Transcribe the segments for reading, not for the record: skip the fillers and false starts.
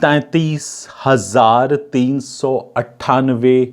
33,398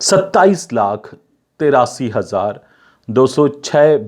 27,83,206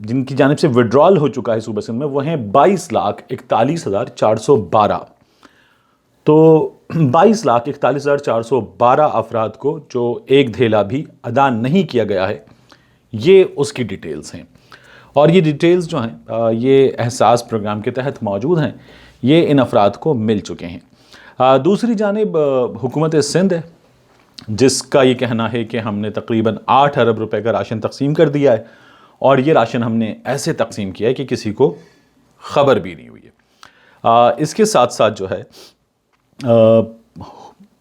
جن کی جانب سے وڈرال ہو چکا ہے صوبہ سندھ میں وہ ہیں 22,41,412. تو 22,41,412 افراد کو جو ایک دھیلا بھی ادا نہیں کیا گیا ہے، یہ اس کی ڈیٹیلز ہیں. اور یہ ڈیٹیلز جو ہیں یہ احساس پروگرام کے تحت موجود ہیں، یہ ان افراد کو مل چکے ہیں. دوسری جانب حکومت سندھ ہے، جس کا یہ کہنا ہے کہ ہم نے تقریباً 8 ارب روپے کا راشن تقسیم کر دیا ہے، اور یہ راشن ہم نے ایسے تقسیم کیا ہے کہ کسی کو خبر بھی نہیں ہوئی ہے. اس کے ساتھ ساتھ جو ہے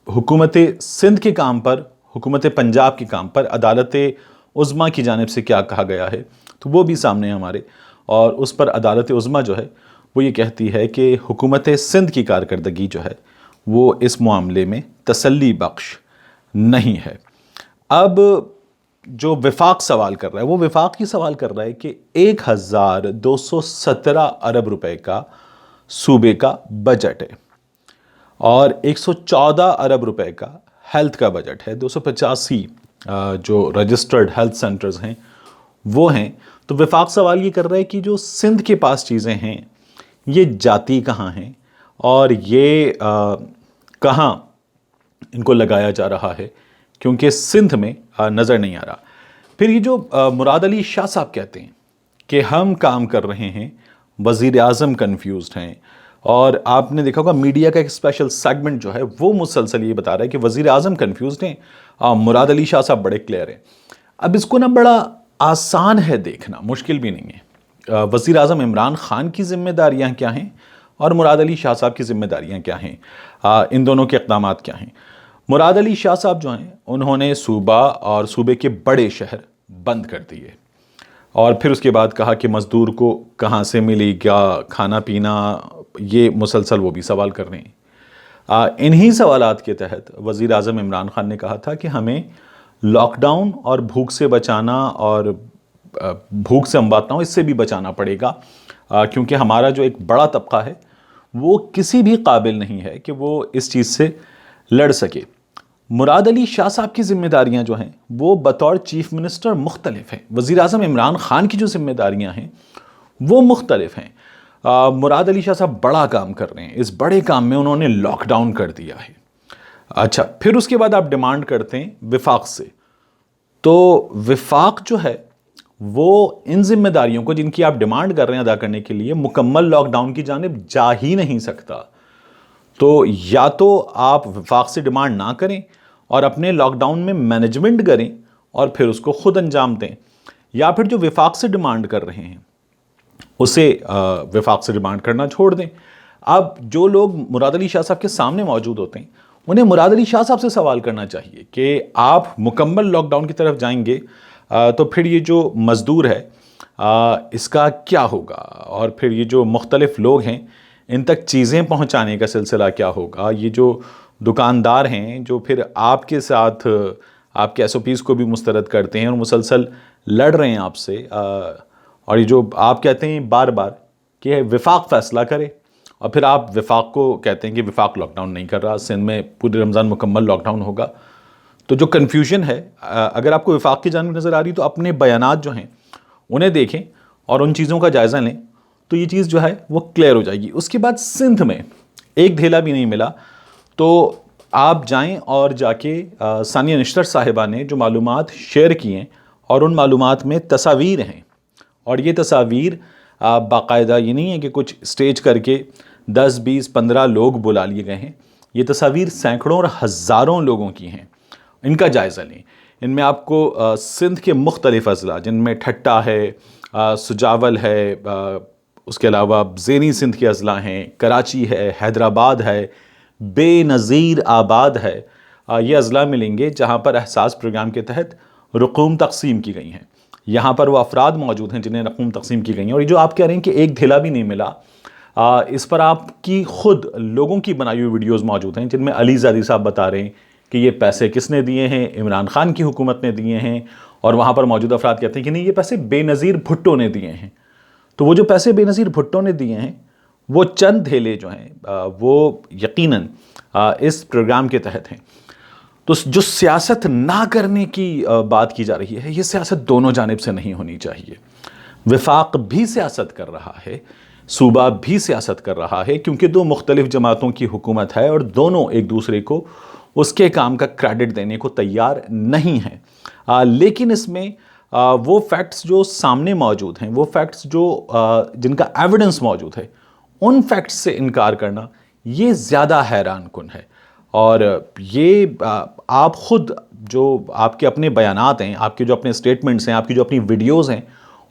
حکومت سندھ کے کام پر، حکومت پنجاب کے کام پر عدالت عظمیٰ کی جانب سے کیا کہا گیا ہے تو وہ بھی سامنے ہمارے. اور اس پر عدالت عظمیٰ جو ہے وہ یہ کہتی ہے کہ حکومت سندھ کی کارکردگی جو ہے وہ اس معاملے میں تسلی بخش نہیں ہے. اب جو وفاق سوال کر رہا ہے وہ وفاق یہ سوال کر رہا ہے کہ 1,217 ارب روپے کا صوبے کا بجٹ ہے، اور 114 ارب روپے کا ہیلتھ کا بجٹ ہے. 285 جو رجسٹرڈ ہیلتھ سینٹرز ہیں وہ ہیں. تو وفاق سوال یہ کر رہا ہے کہ جو سندھ کے پاس چیزیں ہیں یہ جاتی کہاں ہیں، اور یہ کہاں ان کو لگایا جا رہا ہے، کیونکہ سندھ میں نظر نہیں آ رہا. پھر یہ جو مراد علی شاہ صاحب کہتے ہیں کہ ہم کام کر رہے ہیں، وزیر اعظم کنفیوزڈ ہیں. اور آپ نے دیکھا ہوگا میڈیا کا ایک اسپیشل سیگمنٹ جو ہے وہ مسلسل یہ بتا رہا ہے کہ وزیر اعظم کنفیوزڈ ہیں، مراد علی شاہ صاحب بڑے کلیئر ہیں. اب اس کو نا بڑا آسان ہے دیکھنا، مشکل بھی نہیں ہے. وزیر اعظم عمران خان کی ذمہ داریاں کیا ہیں اور مراد علی شاہ صاحب کی ذمہ داریاں کیا ہیں، ان دونوں کے اقدامات کیا ہیں. مراد علی شاہ صاحب جو ہیں انہوں نے صوبہ اور صوبے کے بڑے شہر بند کر دیے، اور پھر اس کے بعد کہا کہ مزدور کو کہاں سے ملے گا کھانا پینا، یہ مسلسل وہ بھی سوال کر رہے ہیں. انہی سوالات کے تحت وزیر اعظم عمران خان نے کہا تھا کہ ہمیں لاک ڈاؤن اور بھوک سے بچانا، اور بھوک سے اموات نہ ہو اس سے بھی بچانا پڑے گا، کیونکہ ہمارا جو ایک بڑا طبقہ ہے وہ کسی بھی قابل نہیں ہے کہ وہ اس چیز سے لڑ سکے. مراد علی شاہ صاحب کی ذمہ داریاں جو ہیں وہ بطور چیف منسٹر مختلف ہیں. وزیر اعظم عمران خان کی جو ذمہ داریاں ہیں وہ مختلف ہیں. مراد علی شاہ صاحب بڑا کام کر رہے ہیں، اس بڑے کام میں انہوں نے لاک ڈاؤن کر دیا ہے. اچھا، پھر اس کے بعد آپ ڈیمانڈ کرتے ہیں وفاق سے. تو وفاق جو ہے وہ ان ذمہ داریوں کو جن کی آپ ڈیمانڈ کر رہے ہیں ادا کرنے کے لیے مکمل لاک ڈاؤن کی جانب جا ہی نہیں سکتا. تو یا تو آپ وفاق سے ڈیمانڈ نہ کریں اور اپنے لاک ڈاؤن میں مینجمنٹ کریں اور پھر اس کو خود انجام دیں، یا پھر جو وفاق سے ڈیمانڈ کر رہے ہیں اسے وفاق سے ڈیمانڈ کرنا چھوڑ دیں. اب جو لوگ مراد علی شاہ صاحب کے سامنے موجود ہوتے ہیں انہیں مراد علی شاہ صاحب سے سوال کرنا چاہیے کہ آپ مکمل لاک ڈاؤن کی طرف جائیں گے تو پھر یہ جو مزدور ہے اس کا کیا ہوگا، اور پھر یہ جو مختلف لوگ ہیں ان تک چیزیں پہنچانے کا سلسلہ کیا ہوگا، یہ جو دکاندار ہیں جو پھر آپ کے ساتھ آپ کے SOPs کو بھی مسترد کرتے ہیں اور مسلسل لڑ رہے ہیں آپ سے، اور یہ جو آپ کہتے ہیں بار بار کہ وفاق فیصلہ کرے، اور پھر آپ وفاق کو کہتے ہیں کہ وفاق لاک ڈاؤن نہیں کر رہا، سندھ میں پورے رمضان مکمل لاک ڈاؤن ہوگا. تو جو کنفیوژن ہے، اگر آپ کو وفاق کی جانب نظر آ رہی تو اپنے بیانات جو ہیں انہیں دیکھیں اور ان چیزوں کا جائزہ لیں، تو یہ چیز جو ہے وہ کلیئر ہو جائے گی. اس کے بعد سندھ میں ایک دھیلا بھی نہیں ملا، تو آپ جائیں اور جا کے ثانیہ نشتر صاحبہ نے جو معلومات شیئر کی ہیں اور ان معلومات میں تصاویر ہیں، اور یہ تصاویر باقاعدہ یہ نہیں ہے کہ کچھ سٹیج کر کے 10 20 15 لوگ بلا لیے گئے ہیں، یہ تصاویر سینکڑوں اور ہزاروں لوگوں کی ہیں. ان کا جائزہ لیں. ان میں آپ کو سندھ کے مختلف اضلاع جن میں ٹھٹا ہے، سجاول ہے، اس کے علاوہ زینی سندھ کے اضلاع ہیں، کراچی ہے، حیدرآباد ہے، بے نظیر آباد ہے، یہ اضلاع ملیں گے جہاں پر احساس پروگرام کے تحت رقوم تقسیم کی گئی ہیں. یہاں پر وہ افراد موجود ہیں جنہیں رقوم تقسیم کی گئی ہیں. اور یہ جو آپ کہہ رہے ہیں کہ ایک دھیلا بھی نہیں ملا، اس پر آپ کی خود لوگوں کی بنائی ہوئی ویڈیوز موجود ہیں جن میں علی زادی صاحب بتا رہے ہیں کہ یہ پیسے کس نے دیے ہیں، عمران خان کی حکومت نے دیے ہیں، اور وہاں پر موجود افراد کہتے ہیں کہ نہیں یہ پیسے بے نظیر بھٹو نے دیے ہیں. تو وہ جو پیسے بے نظیر بھٹو نے دیے ہیں وہ چند دھیلے جو ہیں وہ یقیناً اس پروگرام کے تحت ہیں. تو جو سیاست نہ کرنے کی بات کی جا رہی ہے یہ سیاست دونوں جانب سے نہیں ہونی چاہیے. وفاق بھی سیاست کر رہا ہے، صوبہ بھی سیاست کر رہا ہے، کیونکہ دو مختلف جماعتوں کی حکومت ہے اور دونوں ایک دوسرے کو اس کے کام کا کریڈٹ دینے کو تیار نہیں ہیں۔ لیکن اس میں وہ فیکٹس جو سامنے موجود ہیں، وہ فیکٹس جو جن کا ایویڈنس موجود ہے، ان فیکٹس سے انکار کرنا یہ زیادہ حیران کن ہے۔ اور یہ آپ خود جو آپ کے اپنے بیانات ہیں، آپ کے جو اپنے سٹیٹمنٹس ہیں، آپ کی جو اپنی ویڈیوز ہیں،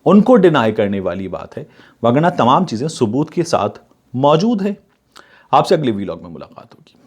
ان کو ڈینائی کرنے والی بات ہے، وگرنہ تمام چیزیں ثبوت کے ساتھ موجود ہے۔ آپ سے اگلے ویلاگ میں ملاقات ہوگی۔